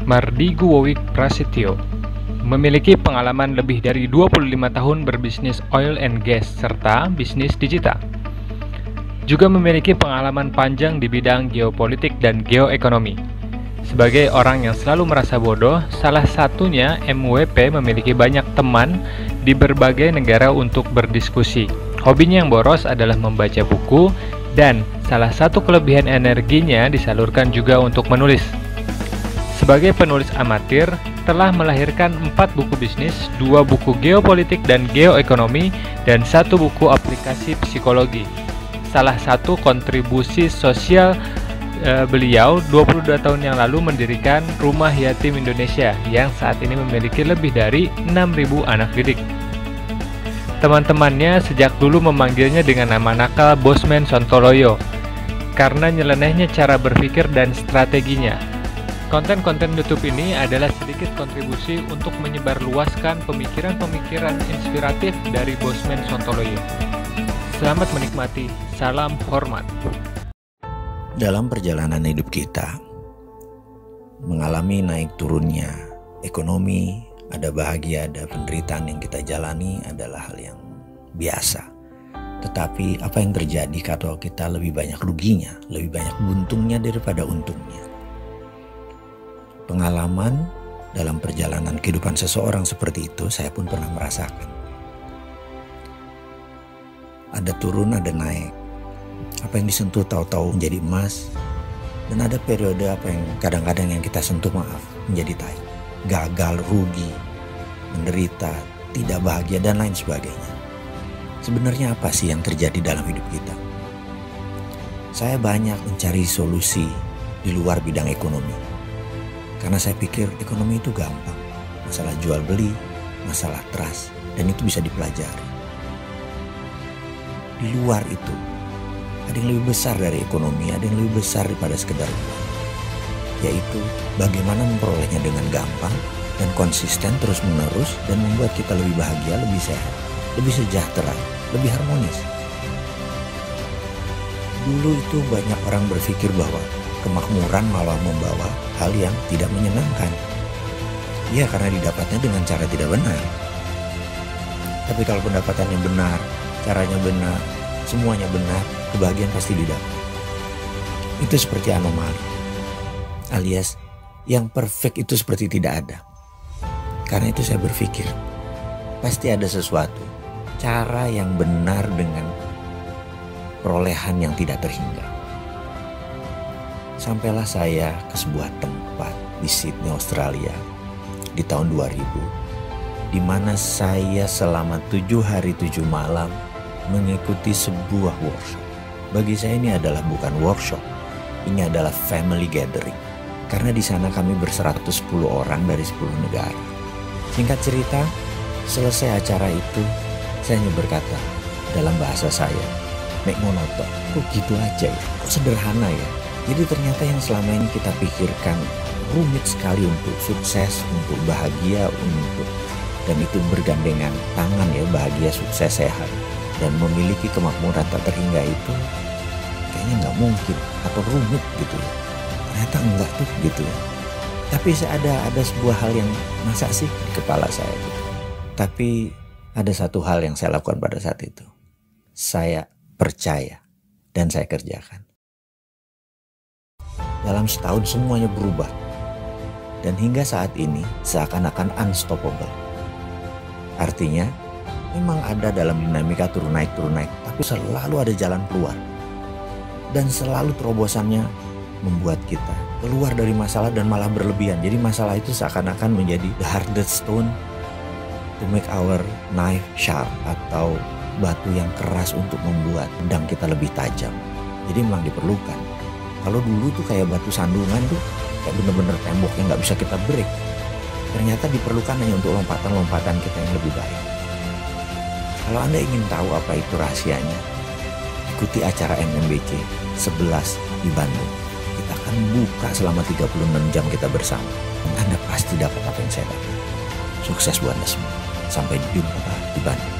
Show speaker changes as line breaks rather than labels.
Mardiguwowi Prasetyo memiliki pengalaman lebih dari 25 tahun berbisnis oil and gas serta bisnis digital. Juga memiliki pengalaman panjang di bidang geopolitik dan geoekonomi. Sebagai orang yang selalu merasa bodoh, salah satunya MWP memiliki banyak teman di berbagai negara untuk berdiskusi. Hobinya yang boros adalah membaca buku, dan salah satu kelebihan energinya disalurkan juga untuk menulis. Sebagai penulis amatir, telah melahirkan 4 buku bisnis, 2 buku geopolitik dan geoekonomi, dan 1 buku aplikasi psikologi. Salah satu kontribusi sosial beliau 22 tahun yang lalu mendirikan Rumah Yatim Indonesia yang saat ini memiliki lebih dari 6.000 anak didik. Teman-temannya sejak dulu memanggilnya dengan nama nakal Bosman Sontoloyo karena nyelenehnya cara berpikir dan strateginya. Konten-konten YouTube ini adalah sedikit kontribusi untuk menyebarluaskan pemikiran-pemikiran inspiratif dari Bosman Sontoloyo. Selamat menikmati, salam hormat.
Dalam perjalanan hidup kita, mengalami naik turunnya ekonomi, ada bahagia, ada penderitaan yang kita jalani adalah hal yang biasa. Tetapi apa yang terjadi kalau kita lebih banyak ruginya, lebih banyak buntungnya daripada untungnya? Pengalaman dalam perjalanan kehidupan seseorang seperti itu saya pun pernah merasakan. Ada turun, ada naik. Apa yang disentuh tahu-tahu menjadi emas. Dan ada periode apa yang kadang-kadang yang kita sentuh menjadi tai. Gagal, rugi, menderita, tidak bahagia, dan lain sebagainya. Sebenarnya apa sih yang terjadi dalam hidup kita? Saya banyak mencari solusi di luar bidang ekonomi. Karena saya pikir ekonomi itu gampang. Masalah jual beli, masalah trust, dan itu bisa dipelajari. Di luar itu, ada yang lebih besar dari ekonomi, ada yang lebih besar daripada sekedar uang. Yaitu bagaimana memperolehnya dengan gampang dan konsisten terus-menerus dan membuat kita lebih bahagia, lebih sehat, lebih sejahtera, lebih harmonis. Dulu itu banyak orang berpikir bahwa kemakmuran malah membawa hal yang tidak menyenangkan. Ya, karena didapatnya dengan cara tidak benar. Tapi kalau pendapatannya benar, caranya benar, semuanya benar, kebahagiaan pasti didapat. Itu seperti anomali. Alias yang perfect itu seperti tidak ada. Karena itu saya berpikir, pasti ada sesuatu, cara yang benar dengan perolehan yang tidak terhingga. Sampailah saya ke sebuah tempat di Sydney, Australia di tahun 2000, di mana saya selama 7 hari 7 malam mengikuti sebuah workshop. Bagi saya ini adalah bukan workshop, ini adalah family gathering. Karena di sana kami ber-110 orang dari 10 negara. Singkat cerita, selesai acara itu, saya hanya berkata dalam bahasa saya, "Mek monoton, kok gitu aja ya? Kok sederhana ya?" Jadi ternyata yang selama ini kita pikirkan rumit sekali untuk sukses, untuk bahagia, dan itu bergandengan tangan ya, bahagia, sukses, sehat, dan memiliki kemakmuran tak terhingga itu kayaknya nggak mungkin atau rumit gitu ya. Ternyata enggak tuh gitu ya. Tapi ada sebuah hal yang masa sih di kepala saya gitu. Tapi ada satu hal yang saya lakukan pada saat itu. Saya percaya dan saya kerjakan. Dalam setahun semuanya berubah. Dan hingga saat ini seakan-akan unstoppable. Artinya memang ada dalam dinamika turun naik, tapi selalu ada jalan keluar. Dan selalu terobosannya membuat kita keluar dari masalah dan malah berlebihan. Jadi masalah itu seakan-akan menjadi the hardest stone to make our knife sharp, atau batu yang keras untuk membuat pedang kita lebih tajam. Jadi memang diperlukan. Kalau dulu tuh kayak batu sandungan tuh kayak bener-bener tembok yang gak bisa kita break. Ternyata diperlukan hanya untuk lompatan-lompatan kita yang lebih baik. Kalau Anda ingin tahu apa itu rahasianya, ikuti acara MMBC 11 di Bandung. Kita akan buka selama 36 jam kita bersama. Dan Anda pasti dapat apa yang saya dapat. Sukses buat Anda semua. Sampai jumpa di Bandung.